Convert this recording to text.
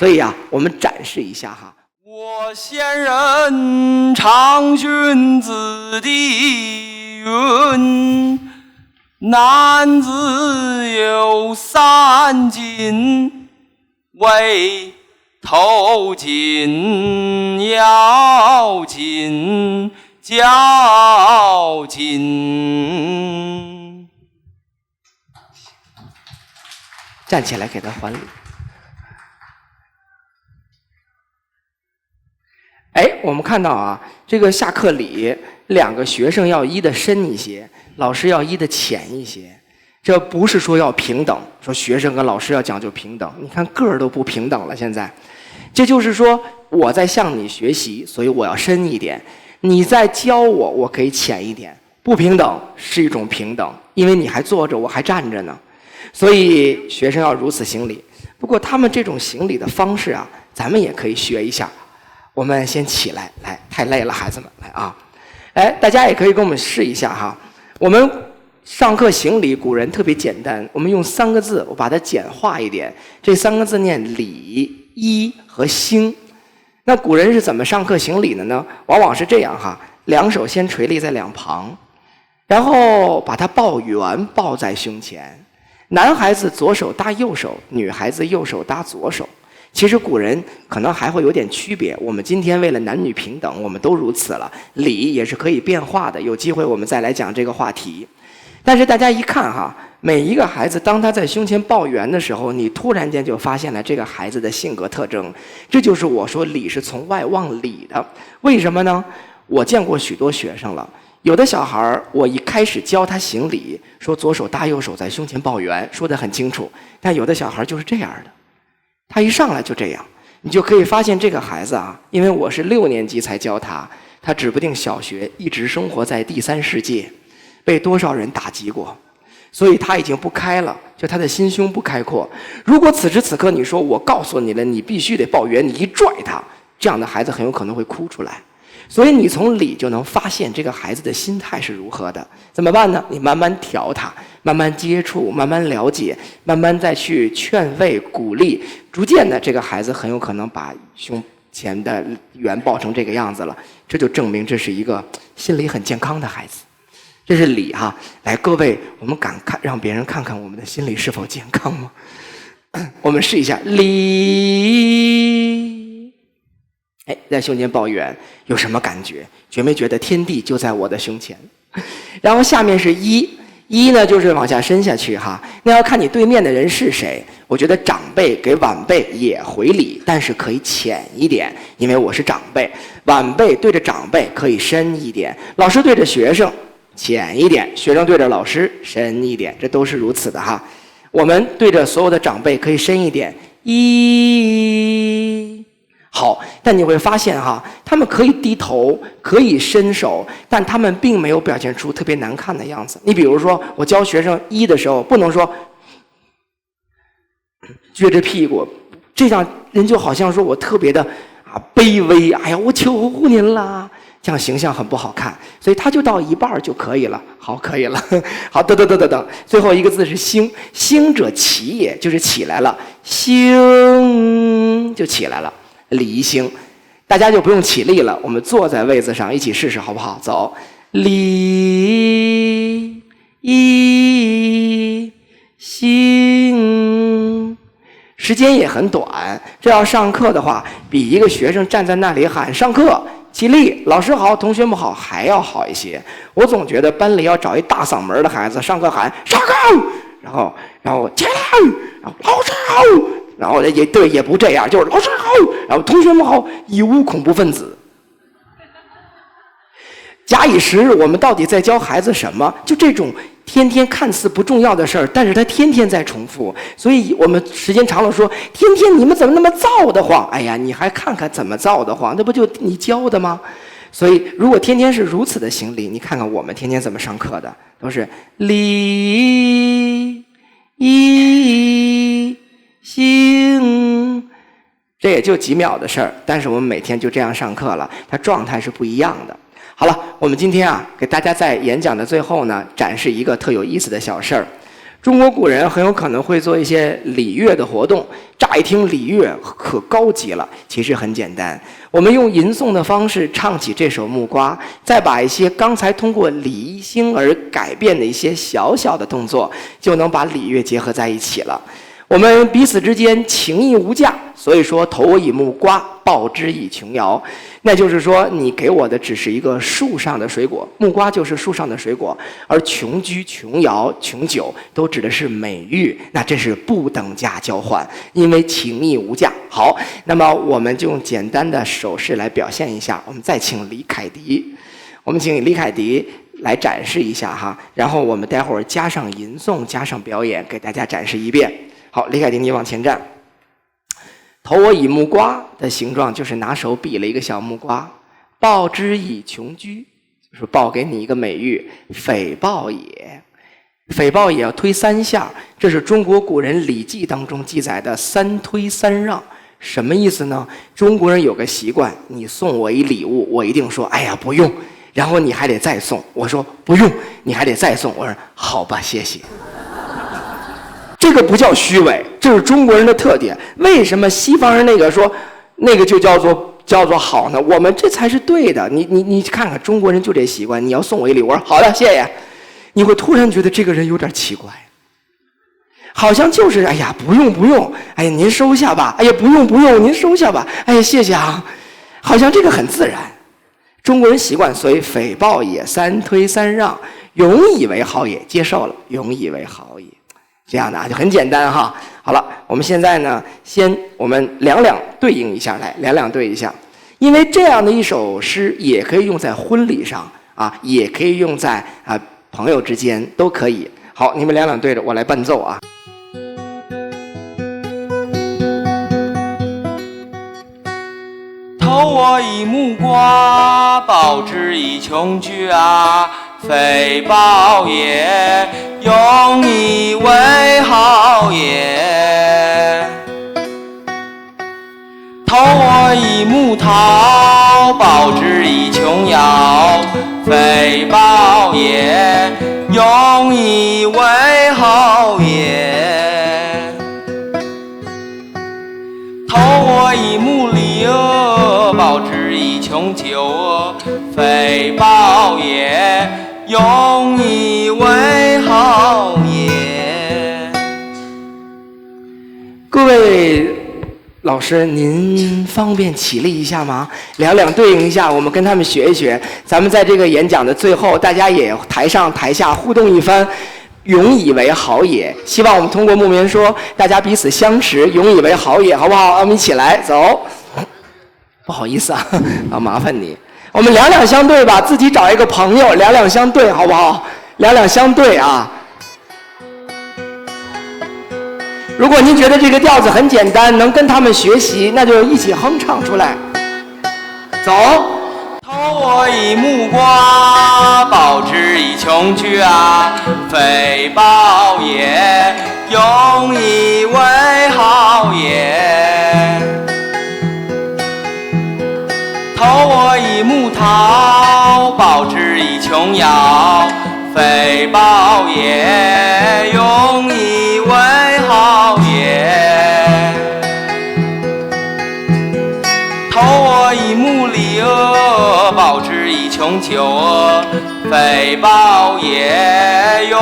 所以啊，我们展示一下哈。我先人长君子弟云，男子有三紧，为头紧、腰紧、脚紧。站起来给他还礼。哎，我们看到啊，这个下课礼，2个学生要依的深一些，老师要依的浅一些。这不是说要平等，说学生跟老师要讲究平等。你看个儿都不平等了，现在，这就是说我在向你学习，所以我要深一点；你在教我，我可以浅一点。不平等是一种平等，因为你还坐着，我还站着呢。所以学生要如此行礼。不过他们这种行礼的方式啊，咱们也可以学一下。我们先起来，来，太累了，孩子们，来啊！哎，大家也可以跟我们试一下哈。我们上课行礼，古人特别简单，我们用3个字，我把它简化一点。这3个字念礼、依和兴。那古人是怎么上课行礼的呢？往往是这样哈，2手先垂立在2旁，然后把它抱圆，抱在胸前。男孩子左手搭右手，女孩子右手搭左手。其实古人可能还会有点区别，我们今天为了男女平等，我们都如此了。礼也是可以变化的，有机会我们再来讲这个话题。但是大家一看哈，每一个孩子当他在胸前抱圆的时候，你突然间就发现了这个孩子的性格特征。这就是我说礼是从外往里的。为什么呢？我见过许多学生了，有的小孩我一开始教他行礼，说左手搭右手在胸前抱圆，说得很清楚。但有的小孩就是这样的，他一上来就这样，你就可以发现这个孩子啊，因为我是6年级才教他，他指不定小学一直生活在第3世界，被多少人打击过，所以他已经不开了，就他的心胸不开阔。如果此时此刻你说我告诉你了，你必须得抱圆，你一拽他，这样的孩子很有可能会哭出来。所以你从礼就能发现这个孩子的心态是如何的。怎么办呢？你慢慢调他，慢慢接触，慢慢了解，慢慢再去劝慰鼓励，逐渐的这个孩子很有可能把胸前的圆抱成这个样子了。这就证明这是一个心理很健康的孩子。这是礼哈。来，各位，我们敢看让别人看看我们的心理是否健康吗？我们试一下礼。哎，在胸前抱圆有什么感觉？觉没觉得天地就在我的胸前？然后下面是依，依呢就是往下伸下去哈。那要看你对面的人是谁。我觉得长辈给晚辈也回礼，但是可以浅一点，因为我是长辈。晚辈对着长辈可以深一点，老师对着学生浅一点，学生对着老师深一点，这都是如此的哈。我们对着所有的长辈可以深一点，依。好，但你会发现哈，他们可以低头，可以伸手，但他们并没有表现出特别难看的样子。你比如说，我教学生依的时候，不能说撅着屁股，这样人就好像说我特别的卑微，哎呀，我求您啦，这样形象很不好看。所以他就到一半就可以了。好，可以了。好，等，最后一个字是兴，兴者起也，就是起来了，兴就起来了。礼兴，大家就不用起立了，我们坐在位子上一起试试好不好？走，礼义兴。时间也很短，这要上课的话，比一个学生站在那里喊上课起立，老师好，同学们好还要好一些。我总觉得班里要找一大嗓门的孩子，上课喊上课，然后起来，然后老师好。然后也对，也不这样，就是老师好，然后同学们好，一无恐怖分子。假以时日，我们到底在教孩子什么？就这种天天看似不重要的事儿，但是他天天在重复。所以我们时间长了说，天天你们怎么那么造得慌？哎呀，你还看看怎么造得慌？那不就你教的吗？所以如果天天是如此的行礼，你看看我们天天怎么上课的，都是礼义兴，这也就几秒的事儿，但是我们每天就这样上课了，它状态是不一样的。好了，我们今天给大家在演讲的最后呢，展示一个特有意思的小事儿。中国古人很有可能会做一些礼乐的活动，乍一听礼乐可高级了，其实很简单。我们用吟诵的方式唱起这首《木瓜》，再把一些刚才通过礼仪兴而改变的一些小小的动作，就能把礼乐结合在一起了。我们彼此之间情谊无价，所以说投我以木瓜，报之以琼瑶。那就是说，你给我的只是一个树上的水果，木瓜就是树上的水果，而琼居、琼瑶、琼酒都指的是美玉，那这是不等价交换，因为情谊无价。好，那么我们就用简单的手势来表现一下。我们再请李凯迪，我们请李凯迪来展示一下哈，然后我们待会儿加上吟诵，加上表演，给大家展示一遍。好，李凯迪，你往前站。投我以木瓜的形状就是拿手比了一个小木瓜，报之以琼居，就是报给你一个美玉，匪报也。匪报也要推三下，这是中国古人《礼记》当中记载的三推三让。什么意思呢？中国人有个习惯，你送我一礼物，我一定说哎呀不用，然后你还得再送，我说不用，你还得再送，我说好吧谢谢。这个不叫虚伪，这是中国人的特点。为什么西方人那个说那个就叫做好呢？我们这才是对的。你看看中国人就这习惯，你要送我一礼物，我说好的谢谢，你会突然觉得这个人有点奇怪，好像就是哎呀不用，哎呀您收下吧，哎呀不用您收下吧，哎呀谢谢啊，好像这个很自然。中国人习惯，所以匪报也，三推三让，永以为好也，接受了，永以为好也。这样的啊，就很简单哈。好了，我们现在呢，我们两对应一下，来两对一下，因为这样的一首诗也可以用在婚礼上啊，也可以用在朋友之间都可以。好，你们两对着，我来伴奏啊。投我以木瓜，报之以琼居啊，匪报也，永以为好也。投我以木桃，报之以琼瑶，匪报也，永以为好也。投我以木梨，报之以琼酒，匪报也，永以为好也。各位老师，您方便起立一下吗？两对应一下，我们跟他们学一学。咱们在这个演讲的最后，大家也台上台下互动一番。永以为好也，希望我们通过木棉说，大家彼此相识，永以为好也，好不好？我们一起来走。不好意思啊，麻烦你，我们两相对吧，自己找一个朋友，两相对，好不好？两相对啊。如果您觉得这个调子很简单，能跟他们学习，那就一起哼唱出来。走。投我以木瓜，报之以琼居啊，匪报也，永以为好也。投我以木桃，报之以琼瑶，匪报也，永以为好也。投我以木梨，报之以琼酒，匪报也，永